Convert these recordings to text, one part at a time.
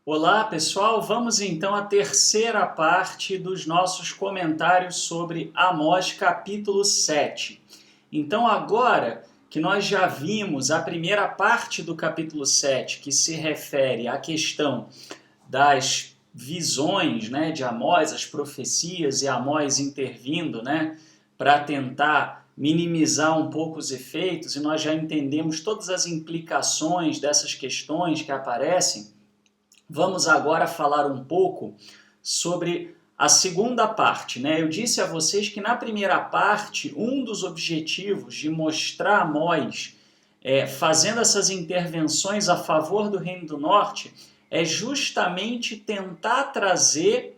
Olá, pessoal. Vamos então à terceira parte dos nossos comentários sobre Amós capítulo 7. Então, agora que nós já vimos a primeira parte do capítulo 7, que se refere à questão das visões, né, de Amós, as profecias e Amós intervindo, né, para tentar minimizar um pouco os efeitos, e nós já entendemos todas as implicações dessas questões que aparecem. Vamos agora falar um pouco sobre a segunda parte, né? Eu disse a vocês que na primeira parte, um dos objetivos de mostrar Amós fazendo essas intervenções a favor do Reino do Norte é justamente tentar trazer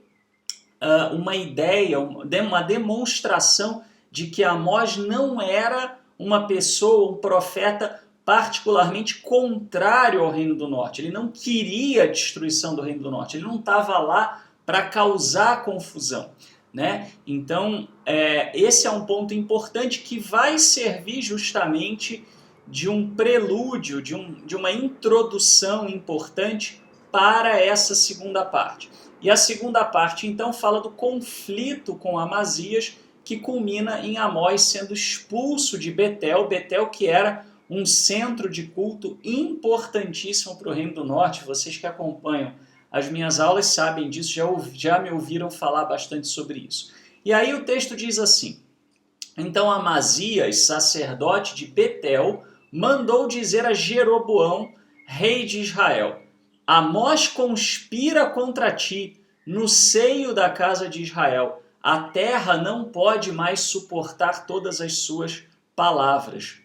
uma ideia, uma demonstração de que Amós não era uma pessoa, um profeta particularmente contrário ao Reino do Norte. Ele não queria a destruição do Reino do Norte, ele não estava lá para causar confusão. Né? Então, esse é um ponto importante que vai servir justamente de um prelúdio, de uma introdução importante para essa segunda parte. E a segunda parte, então, fala do conflito com Amazias, que culmina em Amós sendo expulso de Betel, Betel que era um centro de culto importantíssimo para o Reino do Norte. Vocês que acompanham as minhas aulas sabem disso, já me ouviram falar bastante sobre isso. E aí o texto diz assim: então Amazias, sacerdote de Betel, mandou dizer a Jeroboão, rei de Israel: Amós conspira contra ti no seio da casa de Israel. A terra não pode mais suportar todas as suas palavras.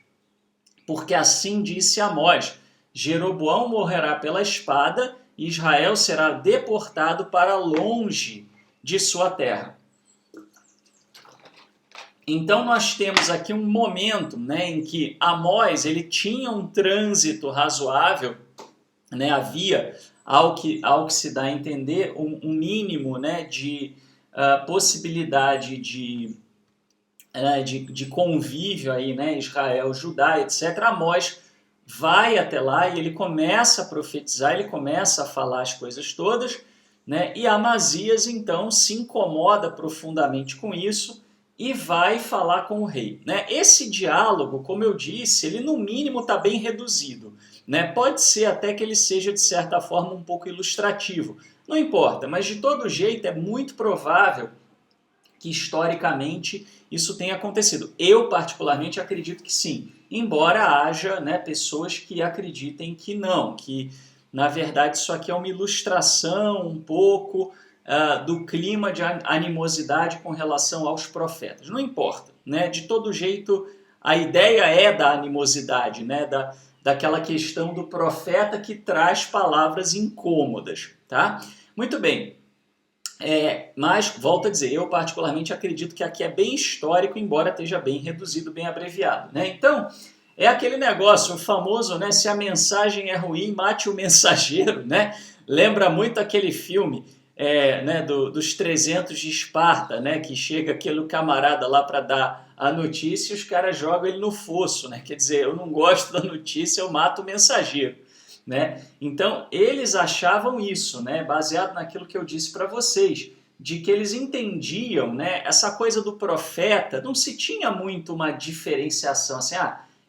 Porque assim disse Amós: Jeroboão morrerá pela espada, e Israel será deportado para longe de sua terra. Então nós temos aqui um momento, né, em que Amós ele tinha um trânsito razoável, né, havia, ao que se dá a entender, um mínimo, né, de possibilidade de convívio aí, né, Israel, Judá, etc. Amós vai até lá e ele começa a profetizar, ele começa a falar as coisas todas, né, e Amazias então se incomoda profundamente com isso e vai falar com o rei. Né? Esse diálogo, como eu disse, ele no mínimo está bem reduzido. Né? Pode ser até que ele seja, de certa forma, um pouco ilustrativo. Não importa, mas de todo jeito é muito provável que historicamente isso tenha acontecido. Eu, particularmente, acredito que sim, embora haja, né, pessoas que acreditem que não, que na verdade isso aqui é uma ilustração um pouco do clima de animosidade com relação aos profetas. Não importa, né? De todo jeito, a ideia é da animosidade, né? Daquela questão do profeta que traz palavras incômodas, tá? Muito bem. Mas, volto a dizer, eu particularmente acredito que aqui é bem histórico, embora esteja bem reduzido, bem abreviado. Né? Então, é aquele negócio, o famoso, né, se a mensagem é ruim, mate o mensageiro. Né? Lembra muito aquele filme né, dos 300 de Esparta, né, que chega aquele camarada lá para dar a notícia e os caras jogam ele no fosso. Né? Quer dizer, eu não gosto da notícia, eu mato o mensageiro. Né? Então, eles achavam isso, né? Baseado naquilo que eu disse para vocês, de que eles entendiam, né? Essa coisa do profeta, não se tinha muito uma diferenciação, assim,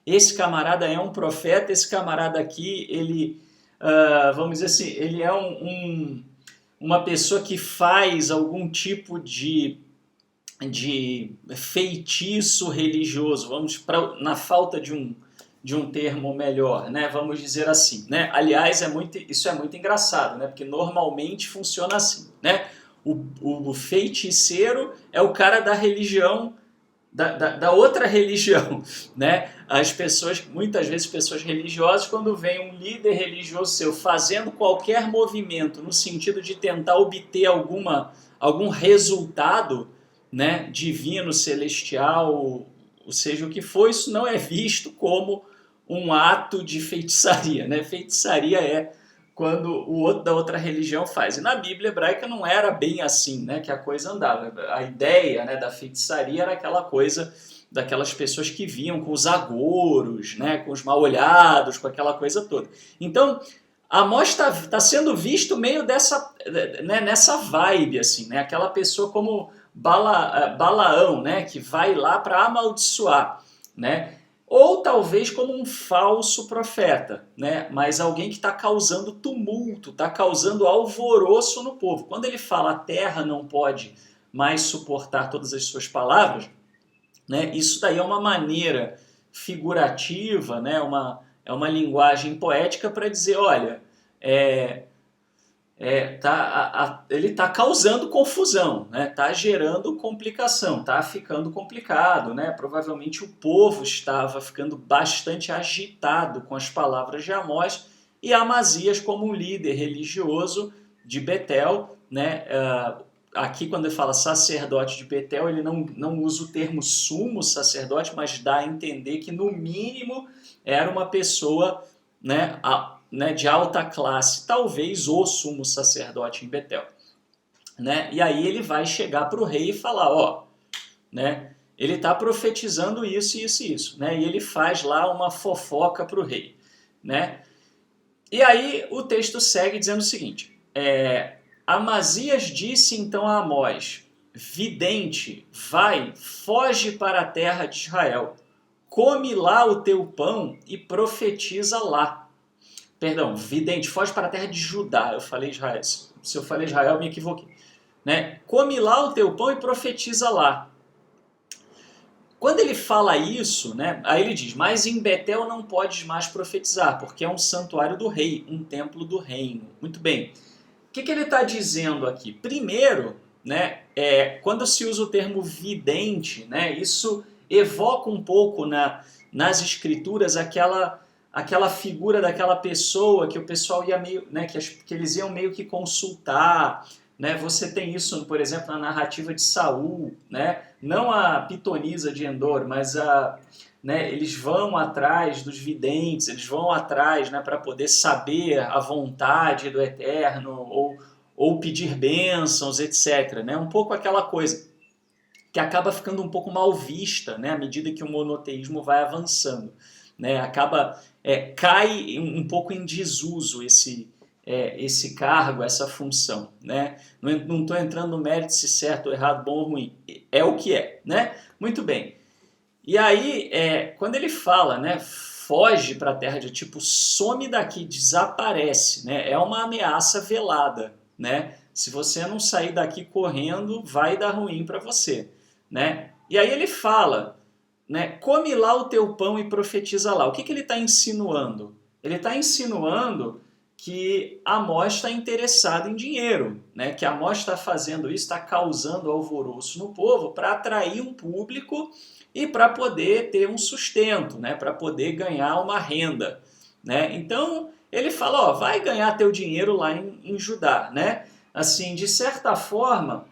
esse camarada é um profeta, esse camarada aqui, ele, vamos dizer assim, ele é uma pessoa que faz algum tipo de feitiço religioso, na falta de um termo melhor, né? Vamos dizer assim, né? Aliás, isso é muito engraçado, né? Porque normalmente funciona assim, né? O feiticeiro é o cara da religião, da outra religião, né? As pessoas, muitas vezes pessoas religiosas, quando vem um líder religioso seu fazendo qualquer movimento no sentido de tentar obter algum resultado, né, divino, celestial, ou seja o que for, isso não é visto como um ato de feitiçaria. Né? Feitiçaria é quando o outro da outra religião faz. E na Bíblia hebraica não era bem assim, né, que a coisa andava. A ideia, né, da feitiçaria era aquela coisa daquelas pessoas que vinham com os agouros, né, com os mal-olhados, com aquela coisa toda. Então, Amós tá sendo visto meio dessa, né, nessa vibe, assim, né? Aquela pessoa como Balaão, né? Que vai lá para amaldiçoar, né? Ou talvez como um falso profeta, né? Mas alguém que está causando tumulto, está causando alvoroço no povo. Quando ele fala a terra não pode mais suportar todas as suas palavras, né? Isso daí é uma maneira figurativa, né? É uma linguagem poética para dizer, olha, é, ele está causando confusão, né? Está gerando complicação, está ficando complicado, né? Provavelmente o povo estava ficando bastante agitado com as palavras de Amós e Amazias, como um líder religioso de Betel, né? Aqui, quando ele fala sacerdote de Betel, ele não usa o termo sumo sacerdote, mas dá a entender que, no mínimo, era uma pessoa, né, de alta classe, talvez o sumo sacerdote em Betel. Né? E aí ele vai chegar para o rei e falar, ó, né, ele está profetizando isso, isso e isso. Né? E ele faz lá uma fofoca para o rei. Né? E aí o texto segue dizendo o seguinte, Amazias disse então a Amós, vidente, vai, foge para a terra de Israel, come lá o teu pão e profetiza lá. Perdão, vidente, foge para a terra de Judá. Eu falei Israel. Se eu falei Israel, eu me equivoquei. Né? Come lá o teu pão e profetiza lá. Quando ele fala isso, né, aí ele diz, mas em Betel não podes mais profetizar, porque é um santuário do rei, um templo do reino. Muito bem. O que ele está dizendo aqui? Primeiro, né, quando se usa o termo vidente, né, isso evoca um pouco nas escrituras aquela figura daquela pessoa que o pessoal ia meio, né, que eles iam meio que consultar, né? Você tem isso, por exemplo, na narrativa de Saul, né? Não a pitonisa de Endor, mas né, eles vão atrás dos videntes, eles vão atrás, né, para poder saber a vontade do Eterno ou pedir bênçãos, etc. Né? Um pouco aquela coisa que acaba ficando um pouco mal vista, né, à medida que o monoteísmo vai avançando. Né? Cai um pouco em desuso esse cargo, essa função. Né? Não estou entrando no mérito se certo ou errado, bom ou ruim. É o que é. Né? Muito bem. E aí, quando ele fala, né, foge para a terra de tipo, some daqui, desaparece, né? É uma ameaça velada. Né? Se você não sair daqui correndo, vai dar ruim para você. Né? E aí ele fala, né, come lá o teu pão e profetiza lá. O que ele está insinuando? Ele está insinuando que Amós está interessado em dinheiro, né? Que Amós está fazendo isso, está causando alvoroço no povo para atrair um público e para poder ter um sustento, né? Para poder ganhar uma renda. Né? Então ele fala, ó, vai ganhar teu dinheiro lá em Judá. Né? Assim, de certa forma,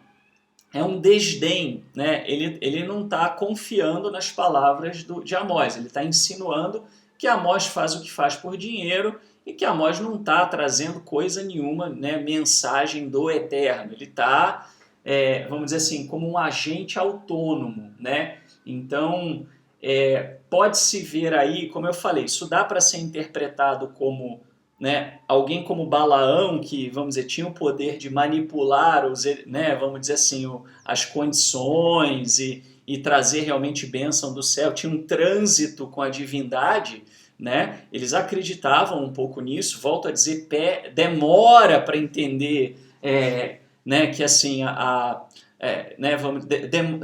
é um desdém, né? Ele não está confiando nas palavras de Amós, ele está insinuando que Amós faz o que faz por dinheiro e que Amós não está trazendo coisa nenhuma, né, mensagem do Eterno. Ele está, vamos dizer assim, como um agente autônomo. Né? Então, pode-se ver aí, como eu falei, isso dá para ser interpretado como, né, alguém como Balaão, que, vamos dizer, tinha o poder de manipular né, vamos dizer assim, as condições e trazer realmente bênção do céu, tinha um trânsito com a divindade. Né? Eles acreditavam um pouco nisso, volto a dizer, demora para entender né, que assim, né,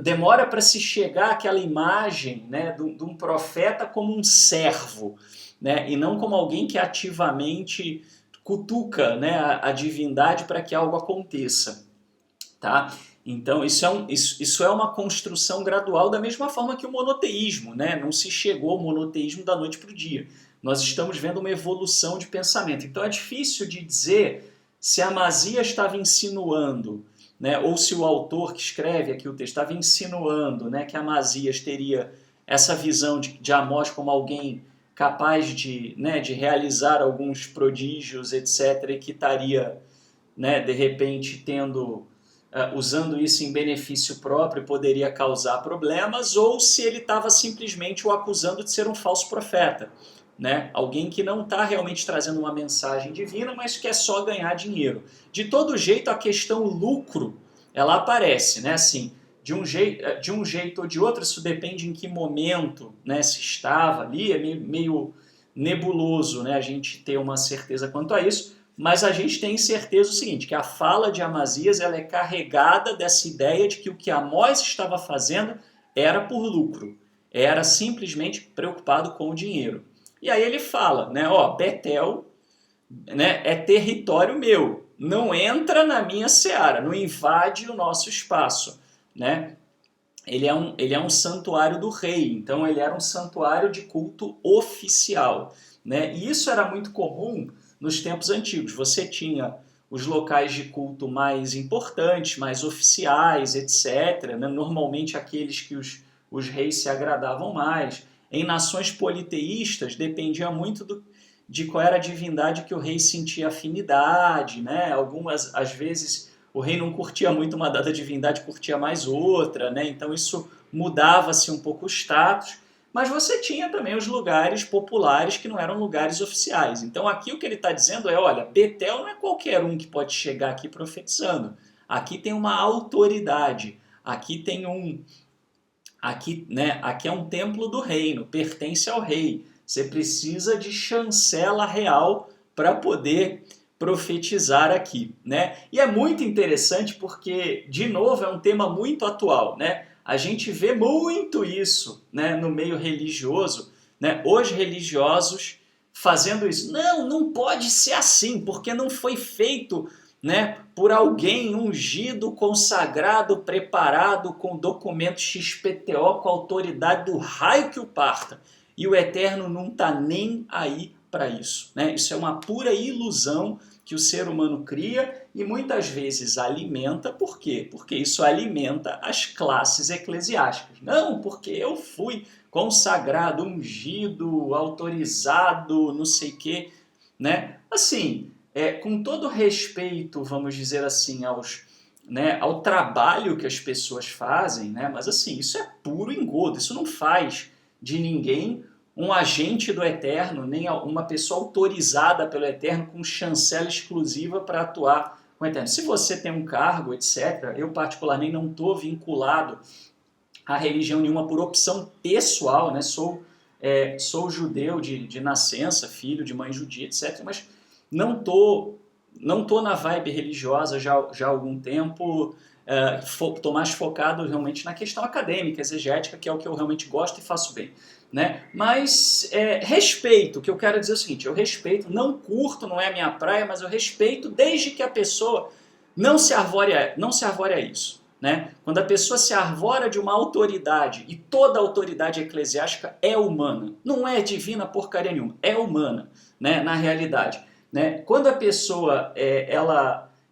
demora para se chegar àquela imagem, né, de um profeta como um servo, né, e não como alguém que ativamente cutuca, né, a divindade para que algo aconteça. Tá? Então isso é uma construção gradual, da mesma forma que o monoteísmo. Né? Não se chegou ao monoteísmo da noite para o dia. Nós estamos vendo uma evolução de pensamento. Então é difícil de dizer se Amazias estava insinuando, né, ou se o autor que escreve aqui o texto estava insinuando, né, que Amazias teria essa visão de Amós como alguém capaz né, de realizar alguns prodígios, etc., e que estaria, né, de repente, usando isso em benefício próprio, poderia causar problemas, ou se ele estava simplesmente o acusando de ser um falso profeta. né? Alguém que não está realmente trazendo uma mensagem divina, mas quer só ganhar dinheiro. De todo jeito, a questão lucro, ela aparece, né? Assim, de um jeito ou de outro, isso depende em que momento, né, se estava ali, é meio nebuloso, né, a gente ter uma certeza quanto a isso, mas a gente tem certeza o seguinte, que a fala de Amazias ela é carregada dessa ideia de que o que Amós estava fazendo era por lucro, era simplesmente preocupado com o dinheiro. E aí ele fala, né, ó, Betel, né, é território meu, não entra na minha seara, não invade o nosso espaço, né? Ele é um santuário do rei, então ele era um santuário de culto oficial, né? E isso era muito comum nos tempos antigos. Você tinha os locais de culto mais importantes, mais oficiais, etc., né? Normalmente aqueles que os reis se agradavam mais. Em nações politeístas, dependia muito de qual era a divindade que o rei sentia afinidade, né? Algumas, às vezes, o rei não curtia muito uma dada divindade, curtia mais outra, né? Então isso mudava-se um pouco o status, mas você tinha também os lugares populares que não eram lugares oficiais. Então aqui o que ele está dizendo é, olha, Betel não é qualquer um que pode chegar aqui profetizando. Aqui tem uma autoridade, aqui tem aqui é um templo do reino, pertence ao rei. Você precisa de chancela real para poder profetizar aqui, né? E é muito interessante porque, de novo, é um tema muito atual, né? A gente vê muito isso, né, no meio religioso, né? Os religiosos fazendo isso. Não, não pode ser assim, porque não foi feito, né, por alguém ungido, consagrado, preparado com documento XPTO, com a autoridade do raio que o parta. E o Eterno não está nem aí para isso, né? Isso é uma pura ilusão que o ser humano cria e muitas vezes alimenta. Por quê? Porque isso alimenta as classes eclesiásticas. Não, porque eu fui consagrado, ungido, autorizado, não sei o quê, né? Assim, com todo respeito, vamos dizer assim, ao trabalho que as pessoas fazem, né? Mas assim, isso é puro engodo, isso não faz de ninguém um agente do Eterno, nem uma pessoa autorizada pelo Eterno com chancela exclusiva para atuar com o Eterno. Se você tem um cargo, etc., eu particularmente não estou vinculado a religião nenhuma por opção pessoal, né? Sou judeu de nascença, filho de mãe judia, etc., mas não tô na vibe religiosa já há algum tempo, tô mais focado realmente na questão acadêmica, exegética, que é o que eu realmente gosto e faço bem, né? Mas respeito, o que eu quero dizer é o seguinte, eu respeito, não curto, não é a minha praia, mas eu respeito desde que a pessoa não se arvore a isso, né? Quando a pessoa se arvora de uma autoridade, e toda autoridade eclesiástica é humana, não é divina porcaria nenhuma, é humana, né, na realidade, né? Quando a pessoa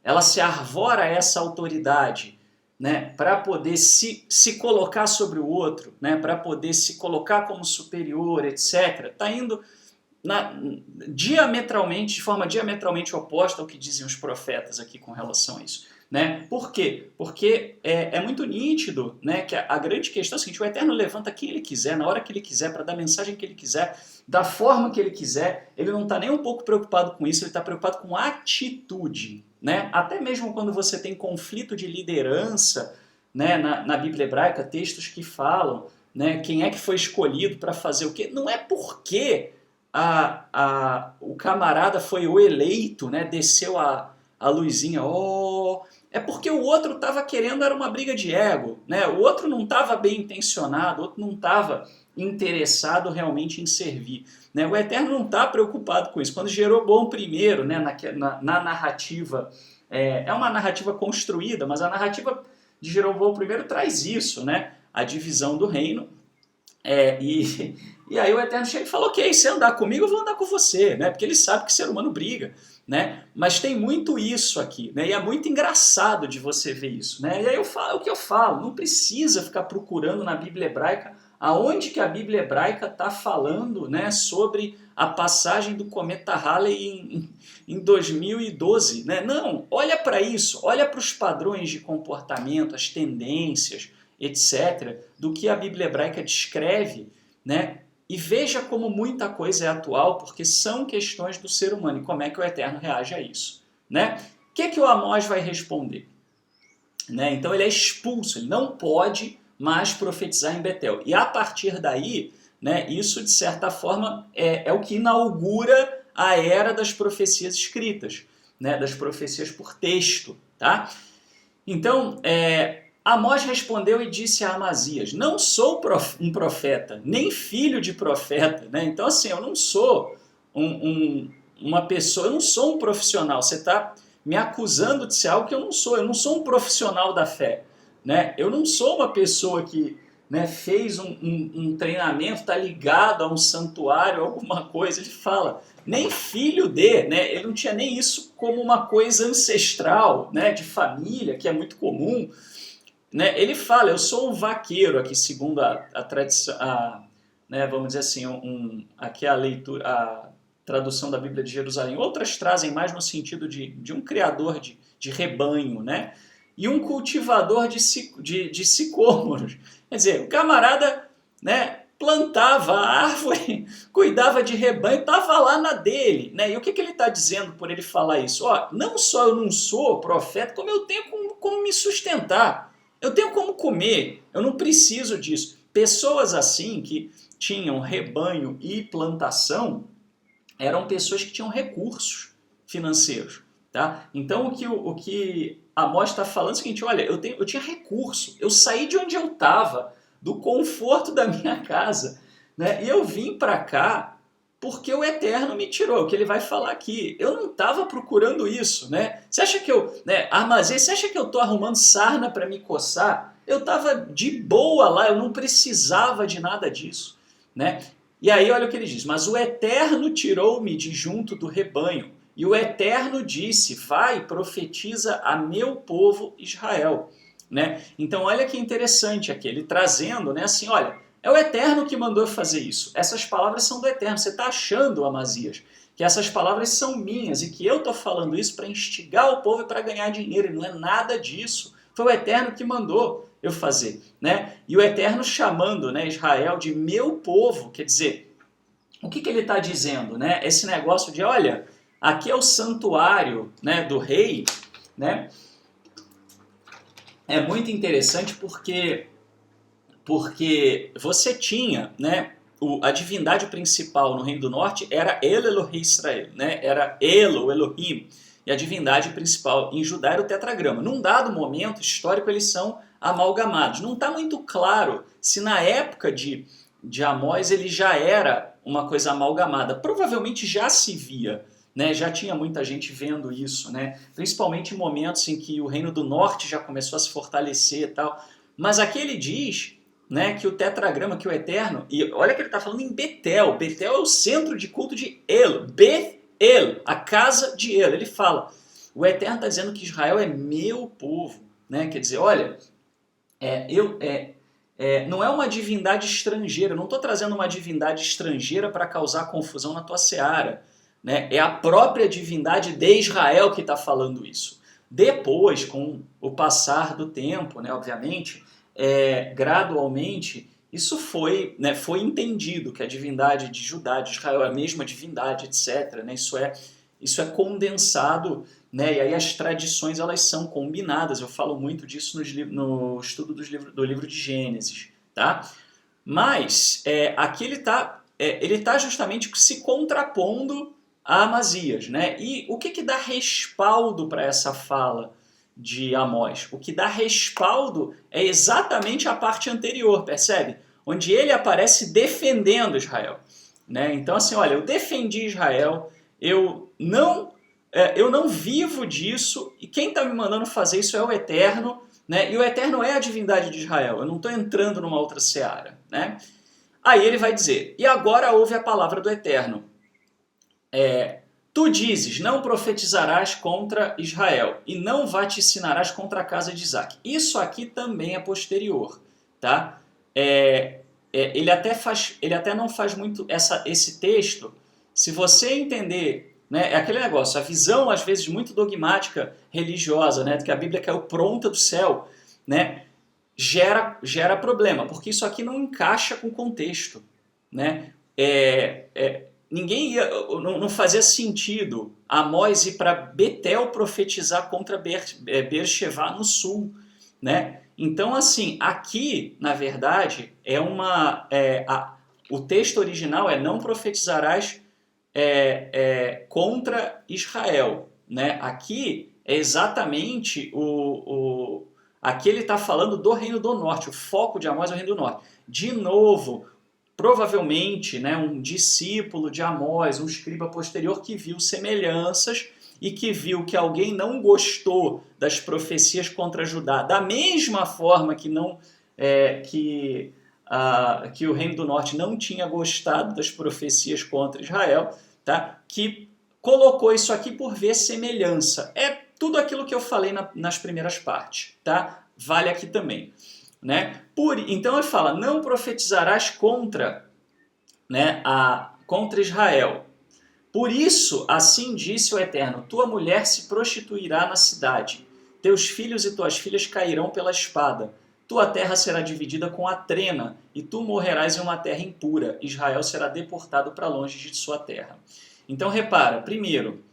ela se arvora a essa autoridade, né, para poder se colocar sobre o outro, né, para poder se colocar como superior, etc., está indo de forma diametralmente oposta ao que dizem os profetas aqui com relação a isso. Né? Por quê? Porque é muito nítido, né, que a grande questão é a seguinte, o Eterno levanta quem ele quiser, na hora que ele quiser, para dar a mensagem que ele quiser, da forma que ele quiser, ele não está nem um pouco preocupado com isso, ele está preocupado com atitude. Né? Até mesmo quando você tem conflito de liderança, né, na Bíblia hebraica, textos que falam, né, quem é que foi escolhido para fazer o quê, não é porque o camarada foi o eleito, né, desceu a luzinha, é porque o outro estava querendo, era uma briga de ego, né? O outro não estava bem intencionado, o outro não estava interessado realmente em servir. Né? O Eterno não está preocupado com isso. Quando Jeroboão I, né, na narrativa, é uma narrativa construída, mas a narrativa de Jeroboão I traz isso, né? A divisão do reino. E aí o Eterno chega e fala, ok, se andar comigo, eu vou andar com você, né? Porque ele sabe que ser humano briga, né? Mas tem muito isso aqui, né? E é muito engraçado de você ver isso, né? E aí o que eu falo, não precisa ficar procurando na Bíblia hebraica aonde que a Bíblia hebraica está falando, né, sobre a passagem do cometa Halley em 2012, né? Não, olha para isso, olha para os padrões de comportamento, as tendências, etc., do que a Bíblia hebraica descreve, né? E veja como muita coisa é atual, porque são questões do ser humano e como é que o Eterno reage a isso. Né? O que o Amós vai responder? Né? Então ele é expulso, ele não pode mais profetizar em Betel. E a partir daí, né, isso de certa forma é o que inaugura a era das profecias escritas, né, das profecias por texto. Tá? Então, Amós respondeu e disse a Amazias: não sou um profeta, nem filho de profeta. Né? Então, assim, eu não sou uma pessoa, eu não sou um profissional. Você está me acusando de ser algo que eu não sou um profissional da fé. Né? Eu não sou uma pessoa que, né, fez um treinamento, está ligado a um santuário, alguma coisa. Ele fala, nem filho de, né? Ele não tinha nem isso como uma coisa ancestral, né, de família, que é muito comum. Né? Ele fala, eu sou um vaqueiro, aqui segundo a tradição, né, vamos dizer assim, aqui a leitura, a tradução da Bíblia de Jerusalém. Outras trazem mais no sentido de um criador de rebanho, né? E um cultivador de sicômoros. Quer dizer, o camarada, né, plantava a árvore, cuidava de rebanho, estava lá na dele. Né? E o que ele está dizendo por ele falar isso? Ó, não só eu não sou profeta, como eu tenho como me sustentar. Eu tenho como comer, eu não preciso disso. Pessoas assim que tinham rebanho e plantação eram pessoas que tinham recursos financeiros. Tá? Então o que Amós está falando é o seguinte, olha, eu tinha recurso, eu saí de onde eu estava, do conforto da minha casa, né? E eu vim para cá porque o Eterno me tirou, o que ele vai falar aqui. Eu não estava procurando isso, né? Você acha que você acha que eu estou arrumando sarna para me coçar? Eu estava de boa lá, eu não precisava de nada disso, né? E aí olha o que ele diz, mas o Eterno tirou-me de junto do rebanho, e o Eterno disse, vai, profetiza a meu povo Israel. Né? Então olha que interessante aqui, ele trazendo, né, assim, olha, é o Eterno que mandou fazer isso. Essas palavras são do Eterno. Você está achando, Amazias, que essas palavras são minhas e que eu estou falando isso para instigar o povo e para ganhar dinheiro. E não é nada disso. Foi o Eterno que mandou eu fazer. Né? E o Eterno chamando, né, Israel de meu povo, quer dizer, o que ele está dizendo? Né? Esse negócio de, olha, aqui é o santuário, né, do rei, né? É muito interessante porque você tinha, né, a divindade principal no Reino do Norte era El Elohim Israel, né, era Elohim, e a divindade principal em Judá era o tetragrama. Num dado momento histórico eles são amalgamados. Não está muito claro se na época de Amós ele já era uma coisa amalgamada. Provavelmente já se via, né, já tinha muita gente vendo isso, né, principalmente em momentos em que o Reino do Norte já começou a se fortalecer e tal. Mas aqui ele diz, né, que o tetragrama, que o Eterno, e olha que ele está falando em Betel. Betel é o centro de culto de El, Bet-El, a casa de El. Ele fala, o Eterno está dizendo que Israel é meu povo, né? Quer dizer, olha, não é uma divindade estrangeira, eu não estou trazendo uma divindade estrangeira para causar confusão na tua seara, né? É a própria divindade de Israel que está falando isso. Depois, com o passar do tempo, né, obviamente, gradualmente, isso foi entendido, que a divindade de Judá, de Israel, é a mesma divindade, etc. Né? Isso é condensado, né? E aí as tradições elas são combinadas. Eu falo muito disso no estudo do livro de Gênesis. Tá? Mas aqui ele tá justamente se contrapondo a Amazias. Né? E o que dá respaldo para essa fala de Amós? O que dá respaldo é exatamente a parte anterior, percebe? Onde ele aparece defendendo Israel. Né? Então assim, olha, eu defendi Israel, eu não vivo disso, e quem está me mandando fazer isso é o Eterno, né? E o Eterno é a divindade de Israel, eu não estou entrando numa outra seara. Né? Aí ele vai dizer, e agora ouve a palavra do Eterno. Tu dizes, não profetizarás contra Israel, e não vaticinarás contra a casa de Isaac. Isso aqui também é posterior. Tá? Ele até não faz muito esse texto. Se você entender, né, é aquele negócio, a visão às vezes muito dogmática religiosa, né, que a Bíblia caiu pronta do céu, né, gera problema, porque isso aqui não encaixa com o contexto. Né? ninguém ia, não fazia sentido Amós ir para Betel profetizar contra Beersheba no sul, né? Então, assim, aqui, na verdade, o texto original é não profetizarás contra Israel, né? Aqui é exatamente aqui ele está falando do Reino do Norte, o foco de Amós é o Reino do Norte. De novo, provavelmente, né, um discípulo de Amós, um escriba posterior que viu semelhanças e que viu que alguém não gostou das profecias contra Judá, da mesma forma que que o Reino do Norte não tinha gostado das profecias contra Israel, tá? Que colocou isso aqui por ver semelhança. É tudo aquilo que eu falei nas primeiras partes, tá? Vale aqui também, né? Então ele fala, não profetizarás contra, né, contra Israel. Por isso, assim disse o Eterno, tua mulher se prostituirá na cidade, teus filhos e tuas filhas cairão pela espada, tua terra será dividida com a trena, e tu morrerás em uma terra impura, Israel será deportado para longe de sua terra. Então repara, primeiro,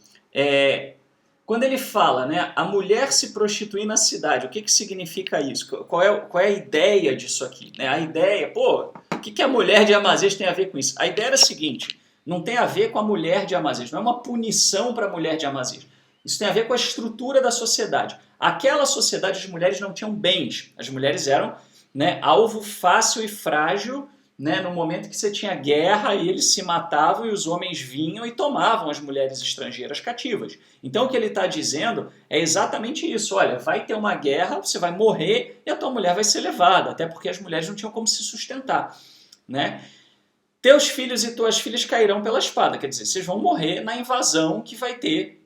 quando ele fala, né, a mulher se prostituir na cidade, o que significa isso? Qual é a ideia disso aqui? Né? A ideia, o que a mulher de Amazês tem a ver com isso? A ideia era a seguinte, não tem a ver com a mulher de Amazês, não é uma punição para a mulher de Amazês. Isso tem a ver com a estrutura da sociedade. Aquela sociedade, as mulheres não tinham bens, as mulheres eram, né, alvo fácil e frágil, né, no momento que você tinha guerra e eles se matavam e os homens vinham e tomavam as mulheres estrangeiras cativas. Então o que ele está dizendo é exatamente isso, olha, vai ter uma guerra, você vai morrer e a tua mulher vai ser levada, até porque as mulheres não tinham como se sustentar, né? Teus filhos e tuas filhas cairão pela espada, quer dizer, vocês vão morrer na invasão que vai ter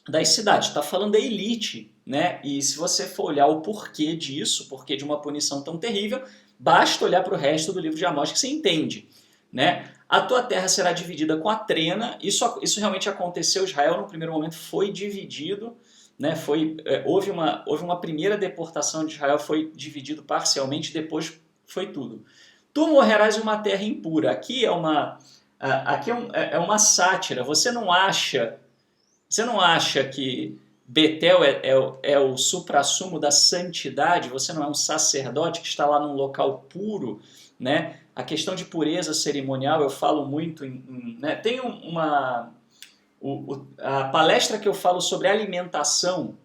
das cidades. Está falando da elite, né? E se você for olhar o porquê disso, porquê de uma punição tão terrível, basta olhar para o resto do livro de Amós que você entende, né? A tua terra será dividida com a trena. Isso realmente aconteceu. Israel, no primeiro momento, foi dividido, né? Houve uma primeira deportação de Israel, foi dividido parcialmente, depois foi tudo. Tu morrerás em uma terra impura. Aqui é uma sátira. Você não acha que Betel é o suprassumo da santidade? Você não é um sacerdote que está lá num local puro, né? A questão de pureza cerimonial eu falo muito né? Tem a palestra que eu falo sobre alimentação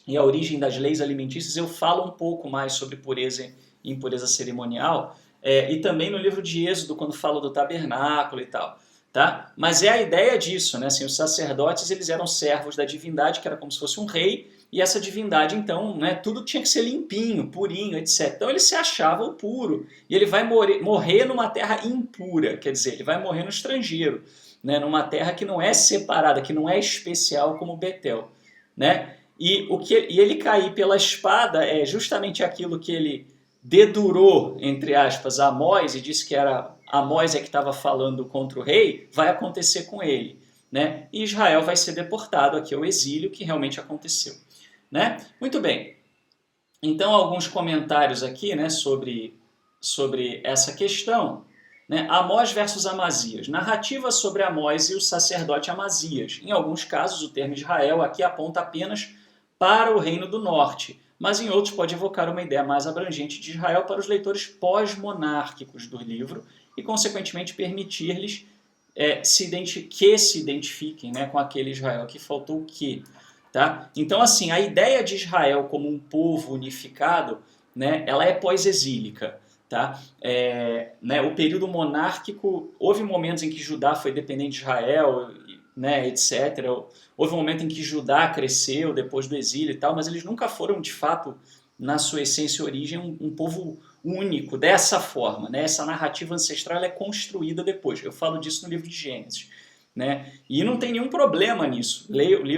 e a origem das leis alimentícias, eu falo um pouco mais sobre pureza e impureza cerimonial, e também no livro de Êxodo, quando falo do tabernáculo e tal. Tá? Mas é a ideia disso, né? Assim, os sacerdotes eles eram servos da divindade, que era como se fosse um rei, e essa divindade, então, né, tudo tinha que ser limpinho, purinho, etc. Então ele se achava o puro, e ele vai morrer numa terra impura, quer dizer, ele vai morrer no estrangeiro, né, numa terra que não é separada, que não é especial como Betel, né? E ele cair pela espada é justamente aquilo que ele dedurou, entre aspas, Amós e disse que era Amós que estava falando contra o rei, vai acontecer com ele, né? E Israel vai ser deportado aqui ao exílio, que realmente aconteceu, né? Muito bem. Então, alguns comentários aqui, né, sobre essa questão, né? Amós versus Amazias. Narrativa sobre Amós e o sacerdote Amazias. Em alguns casos, o termo Israel aqui aponta apenas para o Reino do Norte, mas em outros pode evocar uma ideia mais abrangente de Israel para os leitores pós-monárquicos do livro e, consequentemente, permitir-lhes que se identifiquem, né, com aquele Israel. Aqui faltou o quê? Tá? Então, assim, a ideia de Israel como um povo unificado, né, ela é pós-exílica. Tá? Né, o período monárquico, houve momentos em que Judá foi dependente de Israel, né, etc. Houve um momento em que Judá cresceu depois do exílio e tal, mas eles nunca foram, de fato, na sua essência e origem, um povo único, dessa forma. Né? Essa narrativa ancestral é construída depois. Eu falo disso no livro de Gênesis. Né? E não tem nenhum problema nisso.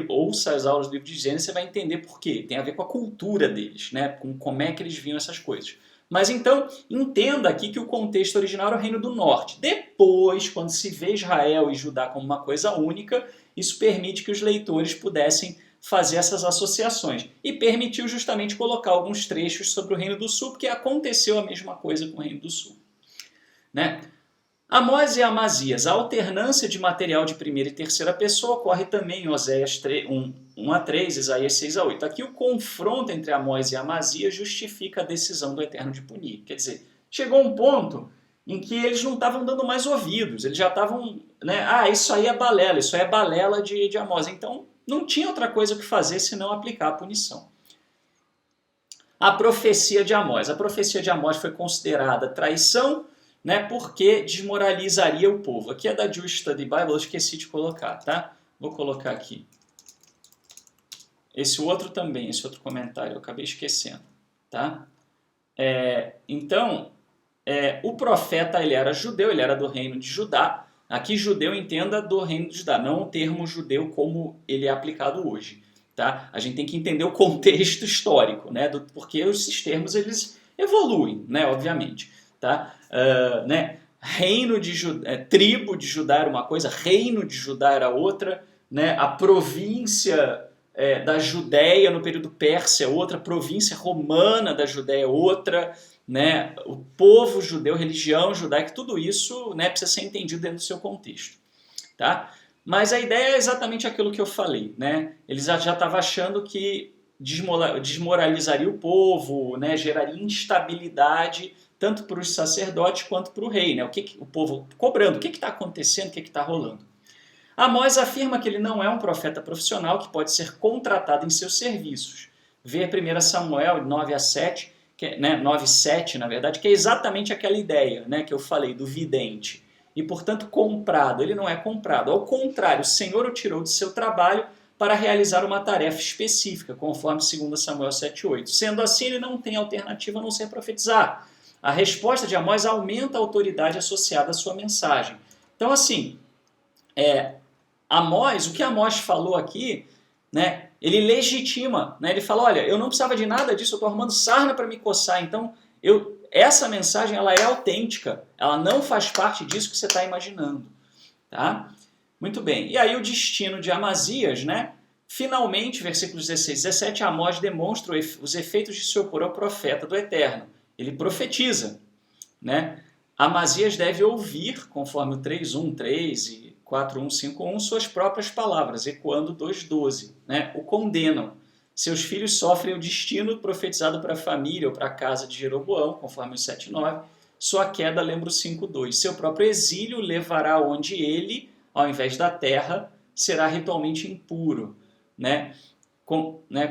Ouça as aulas do livro de Gênesis, você vai entender por quê. Tem a ver com a cultura deles, né? Com como é que eles viam essas coisas. Mas então, entenda aqui que o contexto original era o Reino do Norte. Depois, quando se vê Israel e Judá como uma coisa única, isso permite que os leitores pudessem fazer essas associações. E permitiu justamente colocar alguns trechos sobre o Reino do Sul, porque aconteceu a mesma coisa com o Reino do Sul. Né? Amós e Amazias, a alternância de material de primeira e terceira pessoa ocorre também em Oséias 1 a 3, Isaías 6 a 8. Aqui o confronto entre Amós e Amazias justifica a decisão do Eterno de punir. Quer dizer, chegou um ponto em que eles não estavam dando mais ouvidos, eles já estavam, né, isso aí é balela de Amós. Então não tinha outra coisa que fazer senão aplicar a punição. A profecia de Amós. A profecia de Amós foi considerada traição, né, porque desmoralizaria o povo. Aqui é da Jewish Study Bible, eu esqueci de colocar, tá? Vou colocar aqui. Esse outro também, esse outro comentário, eu acabei esquecendo, tá? Então, o profeta, ele era judeu, ele era do reino de Judá. Aqui, judeu, entenda do reino de Judá, não o termo judeu como ele é aplicado hoje, tá? A gente tem que entender o contexto histórico, né? Porque esses termos, eles evoluem, né? Obviamente, tá? Reino de Judá, tribo de Judá era uma coisa, reino de Judá era outra, né? A província da Judéia no período persa é outra, província romana da Judéia é outra, né? O povo judeu, religião judaica, tudo isso, né, precisa ser entendido dentro do seu contexto, tá? Mas a ideia é exatamente aquilo que eu falei, né? Eles já estavam achando que desmoralizaria o povo, né? Geraria instabilidade tanto para os sacerdotes quanto para o rei, né? O povo cobrando, o que está acontecendo, o que está rolando. Amós afirma que ele não é um profeta profissional que pode ser contratado em seus serviços. Vê 1 Samuel 9 a 7, 9 7, na verdade, que é exatamente aquela ideia, né, que eu falei do vidente. E, portanto, comprado. Ele não é comprado. Ao contrário, o Senhor o tirou de seu trabalho para realizar uma tarefa específica, conforme 2 Samuel 7 8. Sendo assim, ele não tem alternativa a não ser profetizar. A resposta de Amós aumenta a autoridade associada à sua mensagem. Então, assim, Amós, o que Amós falou aqui, né, ele legitima, né, ele fala, olha, eu não precisava de nada disso, eu estou arrumando sarna para me coçar, então essa mensagem ela é autêntica, ela não faz parte disso que você está imaginando. Tá? Muito bem, e aí o destino de Amazias, né? Finalmente, versículos 16 e 17, Amós demonstra os efeitos de se opor ao profeta do Eterno. Ele profetiza, né? Amazias deve ouvir, conforme o 3.1, 3 e 4.1, 5.1, suas próprias palavras, ecoando 2.12, né? O condenam. Seus filhos sofrem o destino profetizado para a família ou para a casa de Jeroboão, conforme o 7.9. Sua queda lembra o 5.2. Seu próprio exílio levará onde ele, ao invés da terra, será ritualmente impuro, né?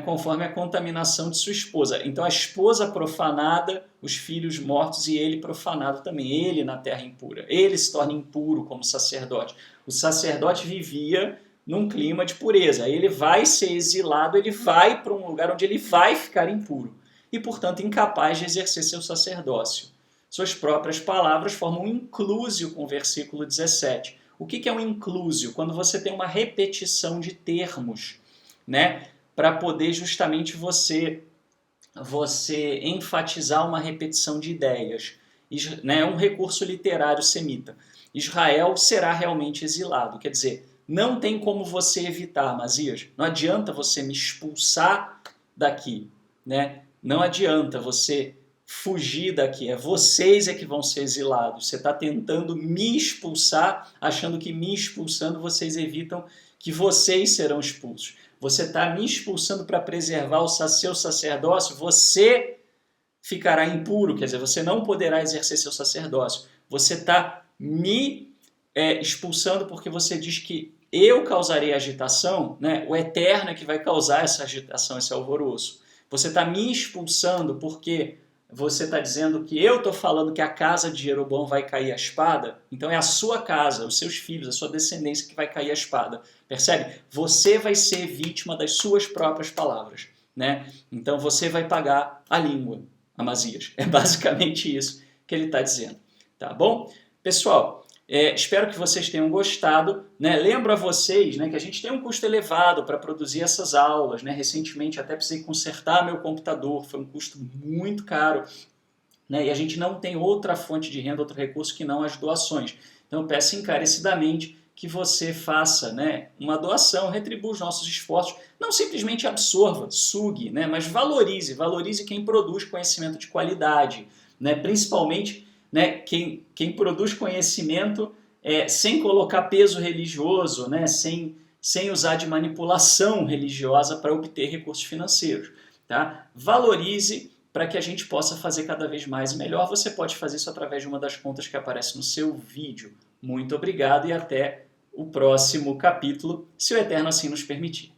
Conforme a contaminação de sua esposa. Então a esposa profanada, os filhos mortos e ele profanado também. Ele na terra impura. Ele se torna impuro como sacerdote. O sacerdote vivia num clima de pureza. Ele vai ser exilado, ele vai para um lugar onde ele vai ficar impuro. E, portanto, incapaz de exercer seu sacerdócio. Suas próprias palavras formam um inclúsio com o versículo 17. O que é um inclúsio? Quando você tem uma repetição de termos, né? Para poder justamente você enfatizar uma repetição de ideias. É um recurso literário semita. Israel será realmente exilado. Quer dizer, não tem como você evitar, Amazias. Não adianta você me expulsar daqui, né? Não adianta você fugir daqui. Vocês que vão ser exilados. Você está tentando me expulsar, achando que me expulsando vocês evitam que vocês serão expulsos. Você está me expulsando para preservar o seu sacerdócio, você ficará impuro, quer dizer, você não poderá exercer seu sacerdócio. Você está me expulsando porque você diz que eu causarei agitação, né? O Eterno é que vai causar essa agitação, esse alvoroço. Você está me expulsando porque você está dizendo que eu estou falando que a casa de Jeroboão vai cair a espada, então é a sua casa, os seus filhos, a sua descendência que vai cair a espada. Percebe? Você vai ser vítima das suas próprias palavras, né? Então você vai pagar a língua, Amazias. É basicamente isso que ele está dizendo. Tá bom? Pessoal, espero que vocês tenham gostado, né? Lembro a vocês, né, que a gente tem um custo elevado para produzir essas aulas, né? Recentemente até precisei consertar meu computador, foi um custo muito caro, né? E a gente não tem outra fonte de renda, outro recurso que não as doações. Então eu peço encarecidamente que você faça, né, uma doação, retribua os nossos esforços, não simplesmente absorva, sugue, né, mas valorize quem produz conhecimento de qualidade, né? Principalmente né? Quem produz conhecimento sem colocar peso religioso, né? Sem usar de manipulação religiosa para obter recursos financeiros. Tá? Valorize para que a gente possa fazer cada vez mais e melhor. Você pode fazer isso através de uma das contas que aparece no seu vídeo. Muito obrigado e até o próximo capítulo, se o Eterno assim nos permitir.